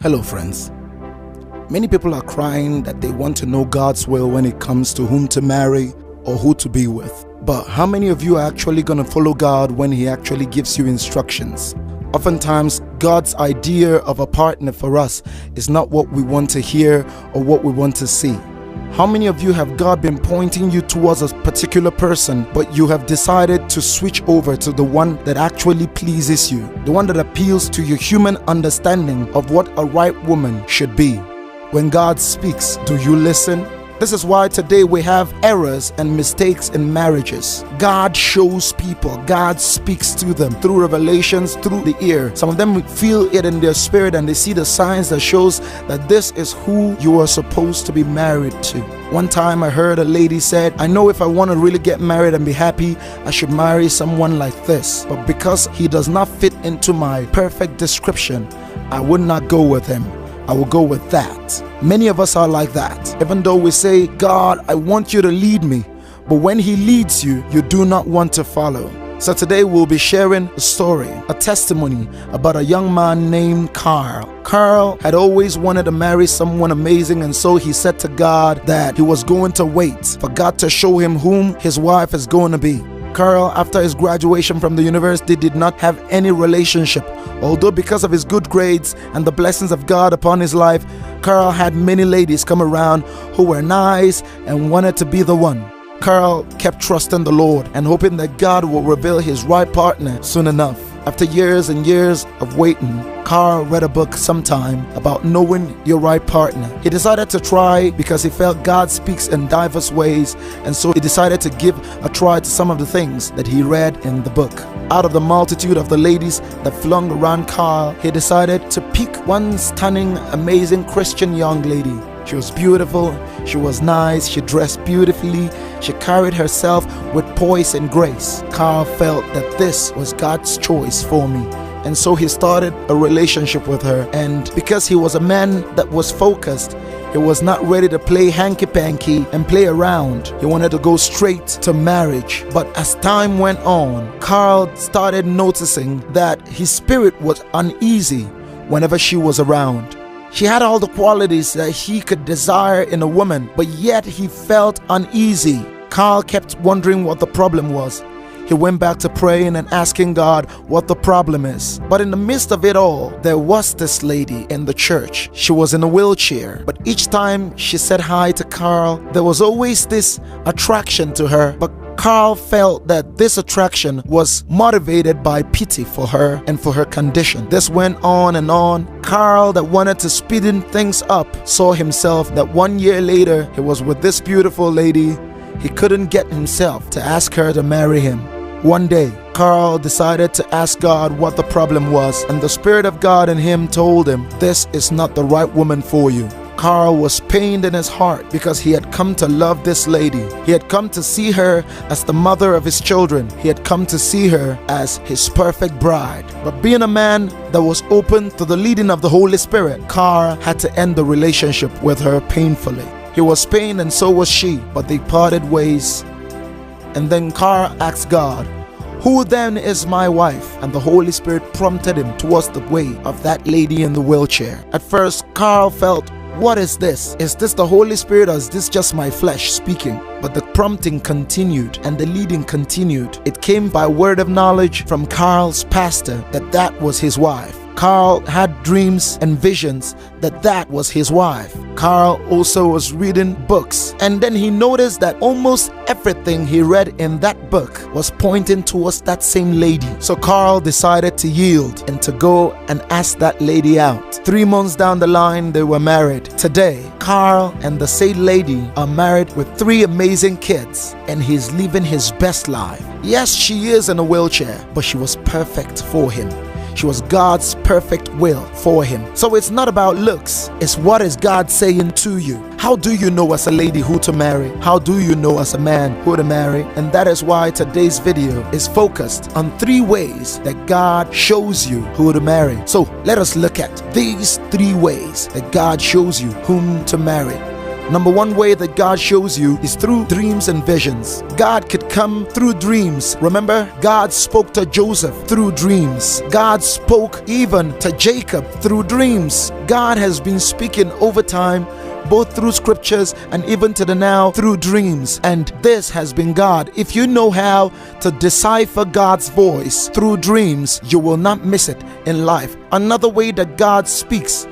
Hello friends. Many people are crying that they want to know God's will when it comes to whom to marry or who to be with. But how many of you are actually going to follow God when He actually gives you instructions? Oftentimes, God's idea of a partner for us is not what we want to hear or what we want to see. How many of you have God been pointing you towards a particular person, but you have decided to switch over to the one that actually pleases you, the one that appeals to your human understanding of what a right woman should be? When God speaks, do you listen? This is why today we have errors and mistakes in marriages. God shows people, God speaks to them through revelations, through the ear. Some of them feel it in their spirit and they see the signs that shows that this is who you are supposed to be married to. One time I heard a lady said, I know if I want to really get married and be happy, I should marry someone like this. But because he does not fit into my perfect description, I would not go with him. I will go with that. Many of us are like that. Even though we say, God, I want you to lead me, but when He leads you, you do not want to follow. So today we'll be sharing a story, a testimony about a young man named Carl. Carl had always wanted to marry someone amazing, and so he said to God that he was going to wait for God to show him whom his wife is going to be. Carl, after his graduation from the university, did not have any relationship. Although because of his good grades and the blessings of God upon his life, Carl had many ladies come around who were nice and wanted to be the one. Carl kept trusting the Lord and hoping that God will reveal his right partner soon enough. After years and years of waiting, Carl read a book sometime about knowing your right partner. He decided to try because he felt God speaks in diverse ways, and so he decided to give a try to some of the things that he read in the book. Out of the multitude of the ladies that flung around Carl, he decided to pick one stunning, amazing Christian young lady. She was beautiful, she was nice, she dressed beautifully, she carried herself with poise and grace. Carl felt that this was God's choice for me, and so he started a relationship with her. And because he was a man that was focused, he was not ready to play hanky-panky and play around. He wanted to go straight to marriage. But as time went on, Carl started noticing that his spirit was uneasy whenever she was around. She had all the qualities that he could desire in a woman, but yet he felt uneasy. Carl kept wondering what the problem was. He went back to praying and asking God what the problem is. But in the midst of it all, there was this lady in the church. She was in a wheelchair, but each time she said hi to Carl, there was always this attraction to her. But Carl felt that this attraction was motivated by pity for her and for her condition. This went on and on. Carl, that wanted to speeding things up, saw himself that 1 year later he was with this beautiful lady. He couldn't get himself to ask her to marry him. One day, Carl decided to ask God what the problem was, and the Spirit of God in him told him, this is not the right woman for you. Carl was pained in his heart because he had come to love this lady. He had come to see her as the mother of his children. He had come to see her as his perfect bride. But being a man that was open to the leading of the Holy Spirit, Carl had to end the relationship with her painfully. He was pained and so was she, but they parted ways. And then Carl asked God, who then is my wife? And the Holy Spirit prompted him towards the way of that lady in the wheelchair. At first, Carl felt, what is this? Is this the Holy Spirit, or is this just my flesh speaking? But the prompting continued and the leading continued. It came by word of knowledge from Carl's pastor that that was his wife. Carl had dreams and visions that that was his wife. Carl also was reading books, and then he noticed that almost everything he read in that book was pointing towards that same lady. So Carl decided to yield and to go and ask that lady out. 3 months down the line, they were married. Today, Carl and the said lady are married with 3 amazing kids, and he's living his best life. Yes, she is in a wheelchair, but she was perfect for him. She was God's perfect will for him. So it's not about looks, it's what is God saying to you. How do you know as a lady who to marry? How do you know as a man who to marry? And that is why today's video is focused on 3 ways that God shows you who to marry. So let us look at these 3 ways that God shows you whom to marry. Number one way that God shows you is through dreams and visions. God could come through dreams. Remember, God spoke to Joseph through dreams. God spoke even to Jacob through dreams. God has been speaking over time, both through scriptures and even to the now through dreams. And this has been God. If you know how to decipher God's voice through dreams, you will not miss it in life. Another way that God speaks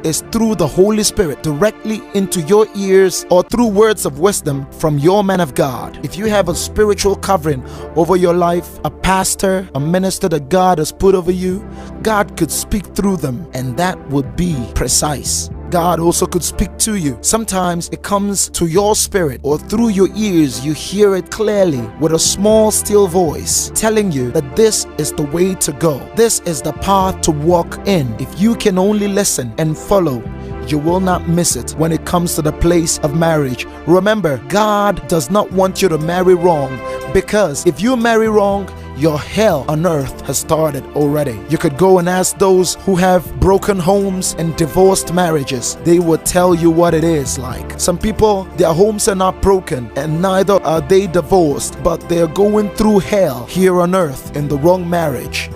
is through the Holy Spirit directly into your ears, or through words of wisdom from your man of God. If you have a spiritual covering over your life, a pastor, a minister that God has put over you, God could speak through them, and that would be precise. God also could speak to you. Sometimes it comes to your spirit or through your ears. You hear it clearly with a small still voice telling you that this is the way to go. This is the path to walk in. If you can only listen and follow, you will not miss it when it comes to the place of marriage. Remember, God does not want you to marry wrong, because if you marry wrong, your hell on earth has started already. You could go and ask those who have broken homes and divorced marriages. They will tell you what it is like. Some people, their homes are not broken and neither are they divorced, but they're going through hell here on earth in the wrong marriage.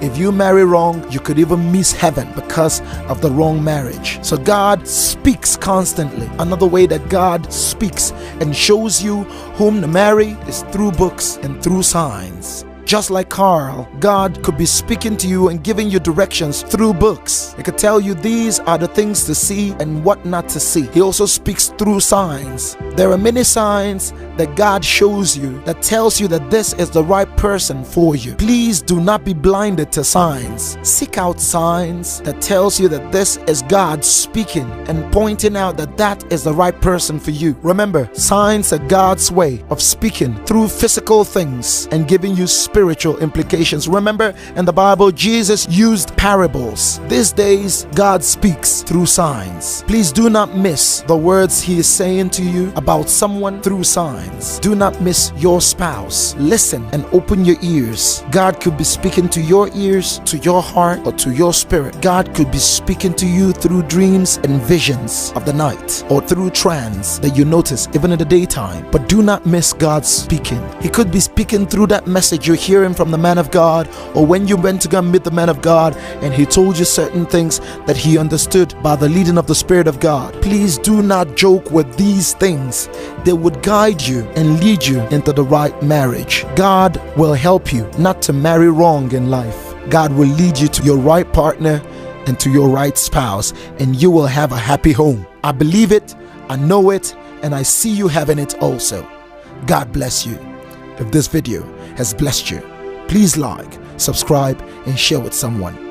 If you marry wrong, you could even miss heaven because of the wrong marriage. So God speaks constantly. Another way that God speaks and shows you whom to marry is through books and through signs. Just like Carl, God could be speaking to you and giving you directions through books. He could tell you these are the things to see and what not to see. He also speaks through signs. There are many signs that God shows you that tells you that this is the right person for you. Please do not be blinded to signs. Seek out signs that tells you that this is God speaking and pointing out that that is the right person for you. Remember, signs are God's way of speaking through physical things and giving you spiritual implications. Remember, in the Bible, Jesus used parables. These days, God speaks through signs. Please do not miss the words He is saying to you about someone through signs. Do not miss your spouse. Listen and open your ears. God could be speaking to your ears, to your heart, or to your spirit. God could be speaking to you through dreams and visions of the night, or through trance that you notice even in the daytime. But do not miss God speaking. He could be speaking through that message you're hearing from the man of God, or when you went to go and meet the man of God and he told you certain things that he understood by the leading of the Spirit of God. Please do not joke with these things. They would guide you and lead you into the right marriage. God will help you not to marry wrong in life. God will lead you to your right partner and to your right spouse, and you will have a happy home. I believe it, I know it, and I see you having it also. God bless you. If this video has blessed you, please like, subscribe, and share with someone.